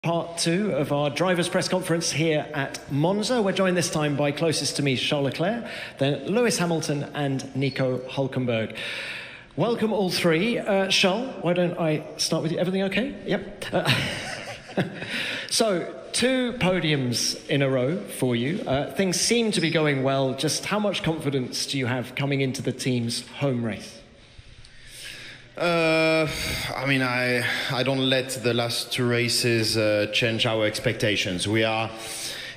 Part two of our drivers' press conference here at Monza. We're joined this time by closest to me Charles Leclerc, then Lewis Hamilton and Nico Hülkenberg. Welcome all three. Charles, why don't I start with you? Everything okay? Yep. So, two podiums in a row for you. Things seem to be going well. Just how much confidence do you have coming into the team's home race? I don't let the last two races change our expectations. We are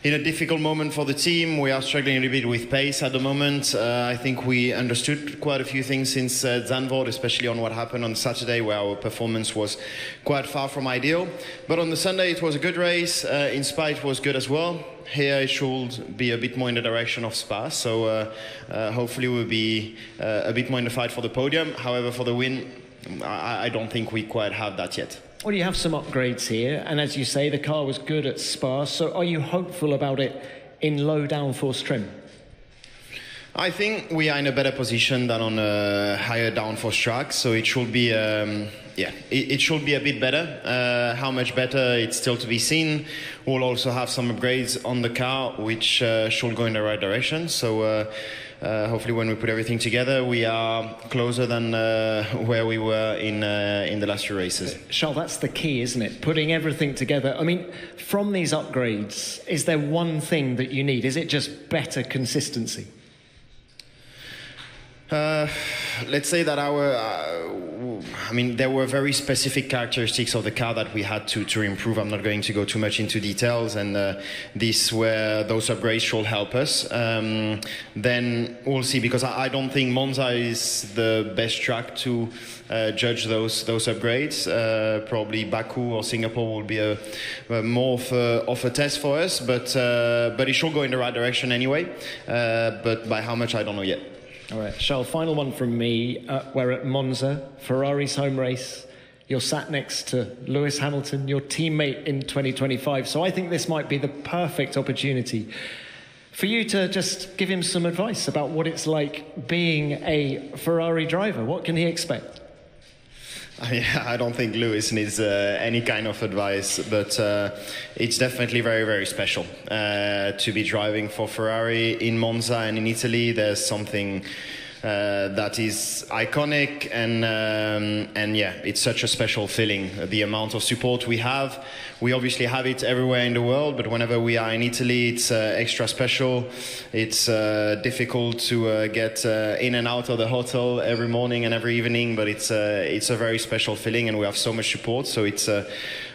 in a difficult moment for the team. We are struggling a little bit with pace at the moment. I think we understood quite a few things since Zandvoort, especially on what happened on Saturday, where our performance was quite far from ideal. But on the Sunday, it was a good race. In Spa, it was good as well. Here, it should be a bit more in the direction of Spa. So hopefully, we'll be a bit more in the fight for the podium. However, for the win, I don't think we quite have that yet. Well, you have some upgrades here, and as you say, the car was good at Spa, so are you hopeful about it in low downforce trim? I think we are in a better position than on a higher downforce track, so it should be, it should be a bit better. How much better, it's still to be seen. We'll also have some upgrades on the car, which should go in the right direction, so hopefully when we put everything together, we are closer than where we were in the last few races. Charles, that's the key, isn't it? Putting everything together. I mean, from these upgrades, is there one thing that you need? Is it just better consistency? Let's say that there were very specific characteristics of the car that we had to improve. I'm not going to go too much into details, and those upgrades should help us. Then we'll see, because I don't think Monza is the best track to judge those upgrades. Probably Baku or Singapore will be a more of a test for us, but it should go in the right direction anyway. But by how much, I don't know yet. All right, Charles, final one from me. We're at Monza, Ferrari's home race. You're sat next to Lewis Hamilton, your teammate in 2025. So I think this might be the perfect opportunity for you to just give him some advice about what it's like being a Ferrari driver. What can he expect? I don't think Lewis needs any kind of advice, but it's definitely very, very special to be driving for Ferrari in Monza and in Italy. There's something that is iconic, and yeah, it's such a special feeling. The amount of support we have. We obviously have it everywhere in the world, but whenever we are in Italy, it's extra special. It's difficult to get in and out of the hotel every morning and every evening, but it's a very special feeling, and we have so much support, so it's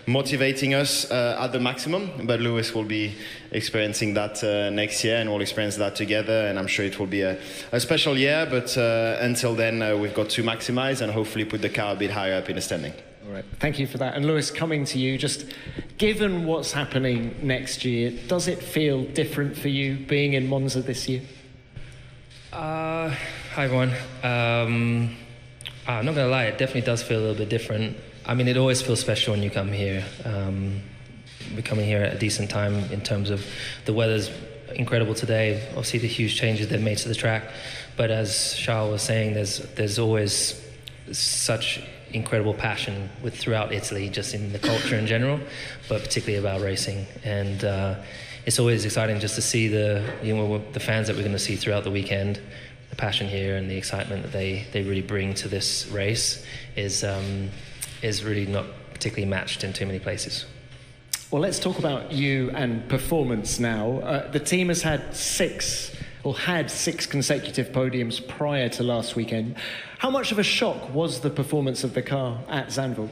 motivating us at the maximum. But Lewis will be experiencing that next year, and we'll experience that together, and I'm sure it will be a special year, but until then we've got to maximize and hopefully put the car a bit higher up in the standing. All right, thank you for that. And Lewis, coming to you, just given what's happening next year, does it feel different for you being in Monza this year? Hi everyone. I'm not going to lie, it definitely does feel a little bit different. I mean, it always feels special when you come here. We're coming here at a decent time in terms of the weather's incredible today. Obviously, the huge changes they've made to the track. But as Charles was saying, there's always such incredible passion throughout Italy, just in the culture in general, but particularly about racing. And it's always exciting just to see the fans that we're going to see throughout the weekend. The passion here and the excitement that they really bring to this race is really not particularly matched in too many places. Well, let's talk about you and performance now. The team has had six consecutive podiums prior to last weekend. How much of a shock was the performance of the car at Zandvoort?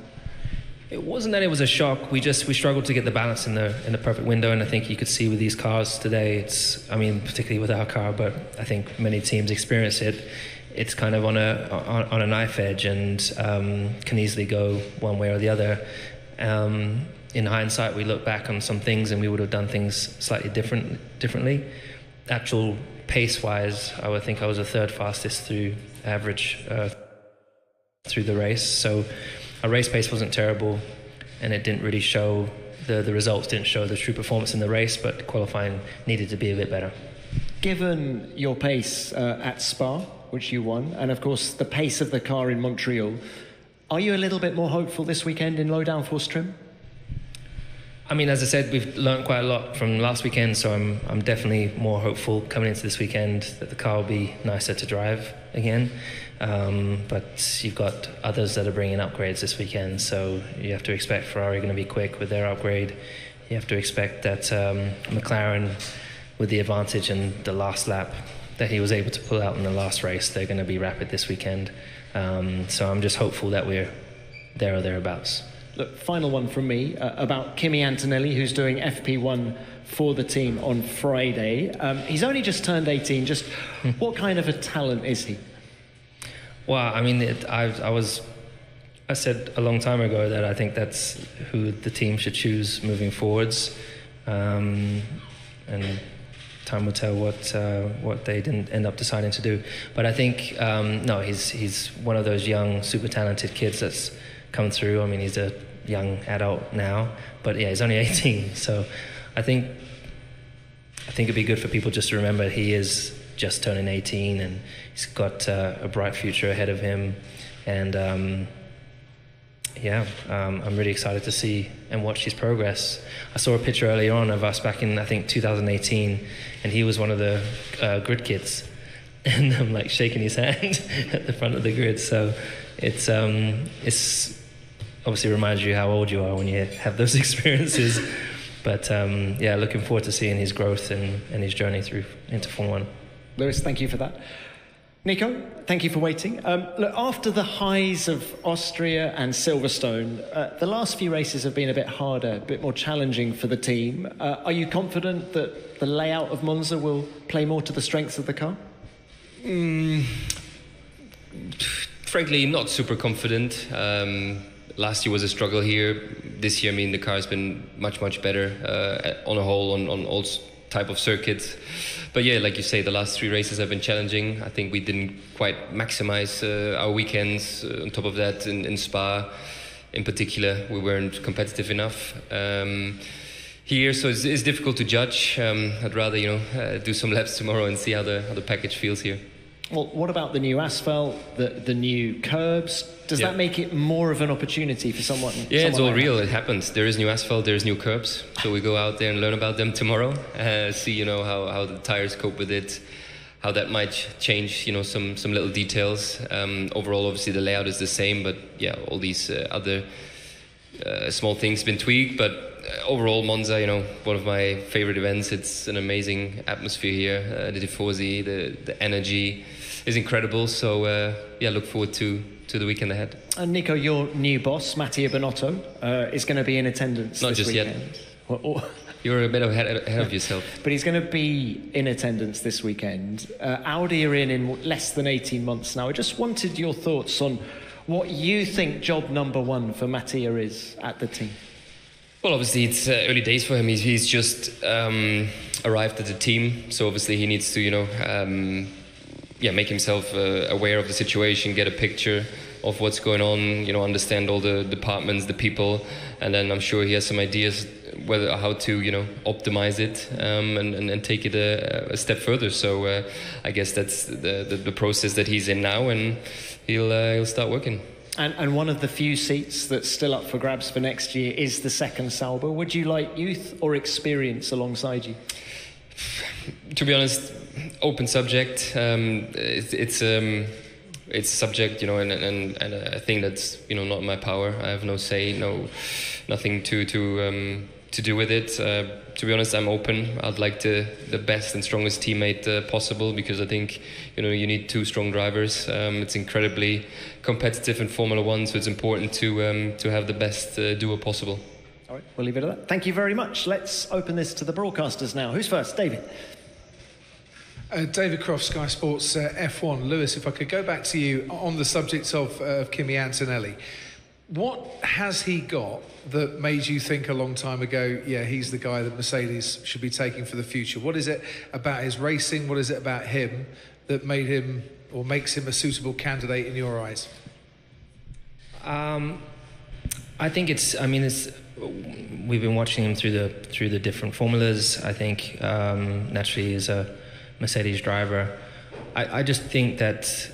It wasn't that it was a shock. We struggled to get the balance in the perfect window, and I think you could see with these cars today, particularly with our car, but I think many teams experience it. It's kind of on a knife edge, and can easily go one way or the other. In hindsight, we look back on some things and we would have done things slightly differently. Actual pace-wise, I would think I was the third fastest through average through the race. So our race pace wasn't terrible, and it didn't really show, the results didn't show the true performance in the race, but qualifying needed to be a bit better. Given your pace at Spa, which you won, and of course the pace of the car in Montreal, are you a little bit more hopeful this weekend in low downforce trim? I mean, as I said, we've learned quite a lot from last weekend, so I'm definitely more hopeful coming into this weekend that the car will be nicer to drive again. But you've got others that are bringing upgrades this weekend, so you have to expect Ferrari going to be quick with their upgrade. You have to expect that McLaren, with the advantage in the last lap that he was able to pull out in the last race, they're going to be rapid this weekend. So I'm just hopeful that we're there or thereabouts. Look, final one from me about Kimi Antonelli, who's doing FP1 for the team on Friday. He's only just turned 18. Just what kind of a talent is he? Well, I mean, I said a long time ago that I think that's who the team should choose moving forwards, and time will tell what they didn't end up deciding to do. But I think no, he's one of those young, super talented kids that's come through. I mean, he's a young adult now, but yeah, he's only 18. So I think it'd be good for people just to remember he is just turning 18 and he's got a bright future ahead of him. And I'm really excited to see and watch his progress. I saw a picture earlier on of us back in, I think, 2018, and he was one of the grid kids. And I'm like shaking his hand at the front of the grid. So it's obviously reminds you how old you are when you have those experiences. But looking forward to seeing his growth and his journey through into Formula 1. Lewis, thank you for that. Nico, thank you for waiting. Look, after the highs of Austria and Silverstone, the last few races have been a bit harder, a bit more challenging for the team. Are you confident that the layout of Monza will play more to the strengths of the car? Frankly, not super confident. Last year was a struggle here. This year, I mean, the car's been much better on a whole on all type of circuits. But yeah, like you say, the last 3 races have been challenging. I think we didn't quite maximize our weekends. On top of that, in Spa, in particular, we weren't competitive enough here. So it's difficult to judge. I'd rather do some laps tomorrow and see how the package feels here. Well, what about the new asphalt, the new curbs? Does that make it more of an opportunity for someone? Yeah, it's all real. It happens. There is new asphalt, there's new curbs. So we go out there and learn about them tomorrow. See, how the tires cope with it, how that might change, some little details. Overall, obviously, the layout is the same, but yeah, all these other small things been tweaked. But overall, Monza, one of my favorite events. It's an amazing atmosphere here. The Tifosi, the energy is incredible. So look forward to the weekend ahead. And Nico, your new boss, Mattia Binotto, is going to be in attendance Not this just weekend. Yet. You're a bit ahead of yourself. But he's going to be in attendance this weekend. Audi are in less than 18 months now. I just wanted your thoughts on what you think job number 1 for Mattia is at the team. Well, obviously, it's early days for him. He's just arrived at the team, so obviously he needs to, make himself aware of the situation, get a picture of what's going on, understand all the departments, the people, and then I'm sure he has some ideas how to, optimize it and take it a step further. So I guess that's the process that he's in now, and he'll start working. And one of the few seats that's still up for grabs for next year is the second Sauber. Would you like youth or experience alongside you? To be honest, open subject. It's a subject, and a thing that's not in my power. I have no say, nothing to do with it. To be honest, I'm open. I'd like the best and strongest teammate possible, because I think you need 2 strong drivers. It's incredibly competitive in Formula 1, so it's important to have the best duo possible. All right, we'll leave it at that. Thank you very much. Let's open this to the broadcasters now. Who's first? David. David Croft, Sky Sports F1. Lewis, if I could go back to you on the subject of Kimi Antonelli. What has he got that made you think a long time ago, yeah, he's the guy that Mercedes should be taking for the future? What is it about his racing? What is it about him that made him or makes him a suitable candidate in your eyes? I think we've been watching him through the different formulas. I think naturally he's a Mercedes driver. I just think that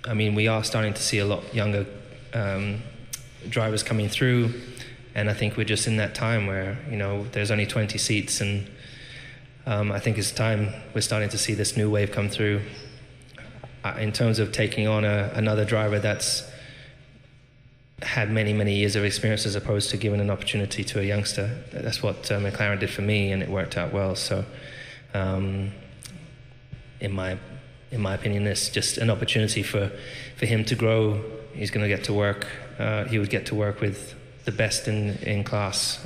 we are starting to see a lot younger drivers coming through. And I think we're just in that time where, you know, there's only 20 seats, and I think it's time we're starting to see this new wave come through. In terms of taking on another driver that's had many years of experience as opposed to giving an opportunity to a youngster, that's what McLaren did for me, and it worked out well. So in my opinion, it's just an opportunity for him to grow. He's going to get to work. He would get to work with the best in class,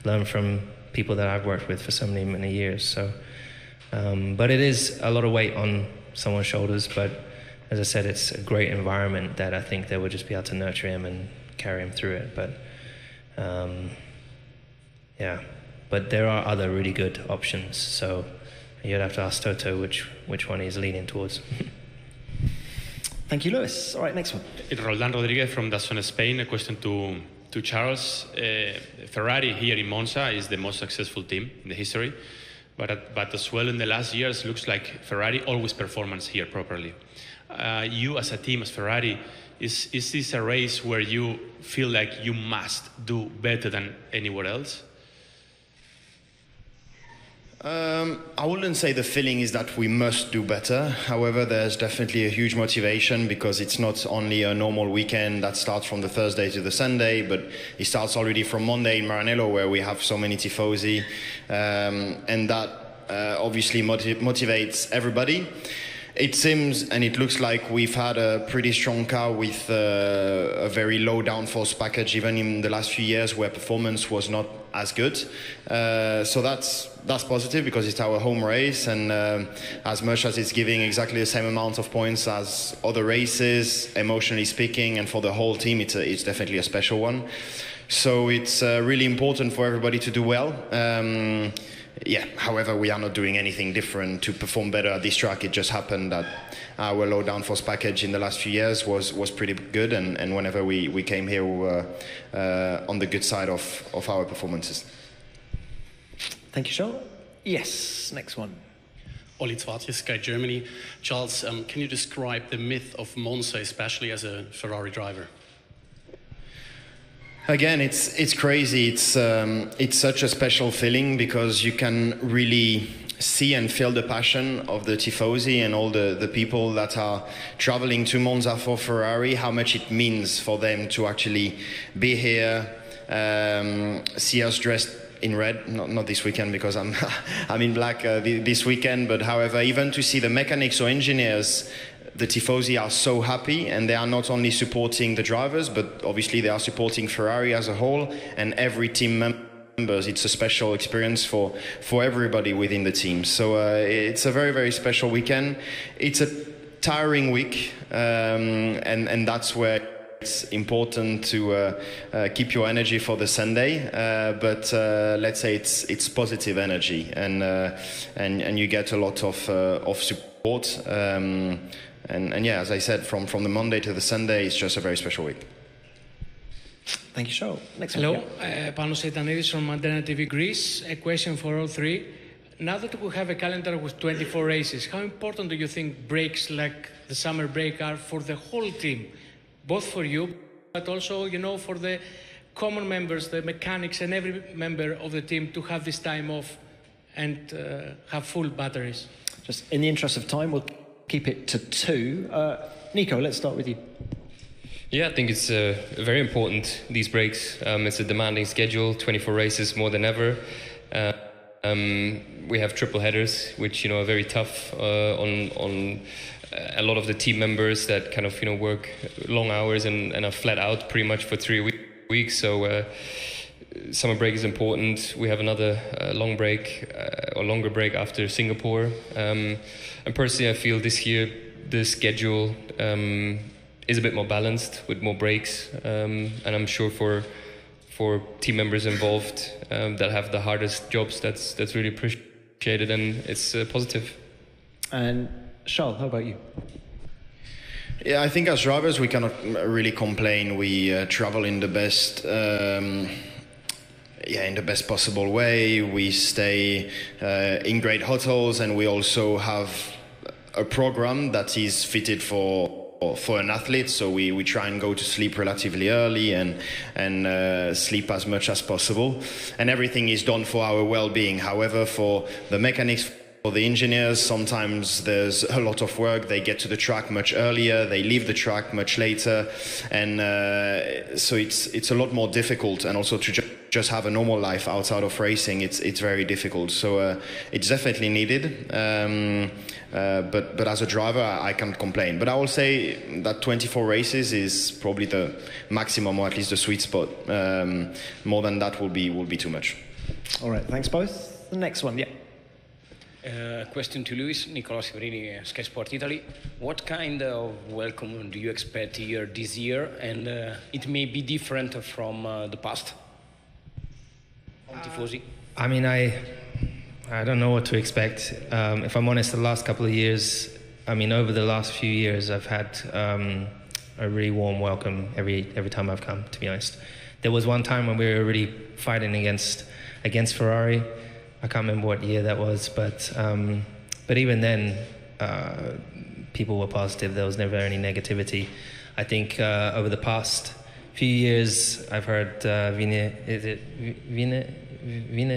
learn from people that I've worked with for so many years. So, but it is a lot of weight on someone's shoulders. But as I said, it's a great environment that I think they will just be able to nurture him and carry him through it. But yeah, but there are other really good options. So you'd have to ask Toto which one he's leaning towards. Thank you, Lewis. All right, next one. Roldan Rodriguez from Dazón Spain. A question to Charles. Ferrari here in Monza is the most successful team in the history, but as well in the last years, looks like Ferrari always performs here properly. You as a team, as Ferrari, is this a race where you feel like you must do better than anywhere else? I wouldn't say the feeling is that we must do better. However, there's definitely a huge motivation, because it's not only a normal weekend that starts from the Thursday to the Sunday, but it starts already from Monday in Maranello, where we have so many tifosi, and that obviously motivates everybody. It seems and it looks like we've had a pretty strong car with a very low downforce package, even in the last few years where performance was not as good. So that's positive, because it's our home race, and as much as it's giving exactly the same amount of points as other races, emotionally speaking, and for the whole team, it's definitely a special one. So it's really important for everybody to do well. Yeah, however, we are not doing anything different to perform better at this track. It just happened that our low downforce package in the last few years was pretty good, and whenever we came here, we were on the good side of our performances. Thank you, Charles. Yes, next one. Oli Zwartjes, Sky Germany. Charles, can you describe the myth of Monza, especially as a Ferrari driver? Again, it's crazy. It's such a special feeling, because you can really see and feel the passion of the tifosi and all the people that are traveling to Monza for Ferrari, how much it means for them to actually be here, see us dressed in red, not this weekend, because I'm in black this weekend, but however, even to see the mechanics or engineers, the tifosi are so happy, and they are not only supporting the drivers, but obviously they are supporting Ferrari as a whole and every team members. It's a special experience for everybody within the team. So it's a very, very special weekend. It's a tiring week, and that's where it's important to keep your energy for the Sunday, but let's say it's positive energy, and you get a lot of support. And yeah, as I said, from the Monday to the Sunday, it's just a very special week. Thank you, Charles. Next Hello, one. Panos Eitanidis from Antena TV Greece. A question for all three. Now that we have a calendar with 24 races, how important do you think breaks like the summer break are for the whole team? Both for you, but also, you know, for the common members, the mechanics, and every member of the team to have this time off and have full batteries. Just in the interest of time, we'll keep it to two. Nico, let's start with you. Yeah, I think it's very important, these breaks. It's a demanding schedule, 24 races more than ever. We have triple headers, which, you know, are very tough on a lot of the team members that kind of, you know, work long hours and are flat out pretty much for 3 weeks. So summer break is important. We have another long break or longer break after Singapore. And personally, I feel this year the schedule is a bit more balanced with more breaks, and I'm sure for team members involved that have the hardest jobs, that's really appreciated, and it's positive. And Charles, how about you? Yeah, I think as drivers we cannot really complain. We travel in the best, in the best possible way. We stay in great hotels, and we also have a program that is fitted for for an athlete, so we try and go to sleep relatively early and sleep as much as possible, and everything is done for our well-being. However, for the mechanics, for the engineers, sometimes there's a lot of work. They get to the track much earlier, they leave the track much later, and so it's a lot more difficult. And also to just have a normal life outside of racing, it's very difficult. So it's definitely needed. But as a driver, I can't complain. But I will say that 24 races is probably the maximum, or at least the sweet spot. More than that will be too much. All right, thanks both. The next one, yeah. Question to Luis, Nicola Severini, Sky Sport Italy. What kind of welcome do you expect here this year? And it may be different from the past. Tifosi. I mean, I don't know what to expect. If I'm honest, the last couple of years, I mean, over the last few years, I've had a really warm welcome every time I've come, to be honest. There was one time when we were really fighting against Ferrari. I can't remember what year that was, but even then, people were positive. There was never any negativity. I think over the past few years, I've heard Vieni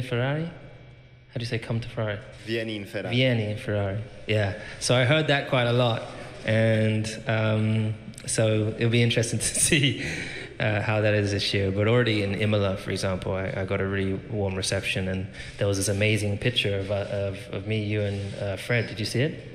Ferrari? How do you say come to Ferrari? Vieni in Ferrari. Vieni in Ferrari, yeah. So I heard that quite a lot, and so it'll be interesting to see how that is this year. But already in Imola, for example, I got a really warm reception, and there was this amazing picture of me, you, and Fred. Did you see it?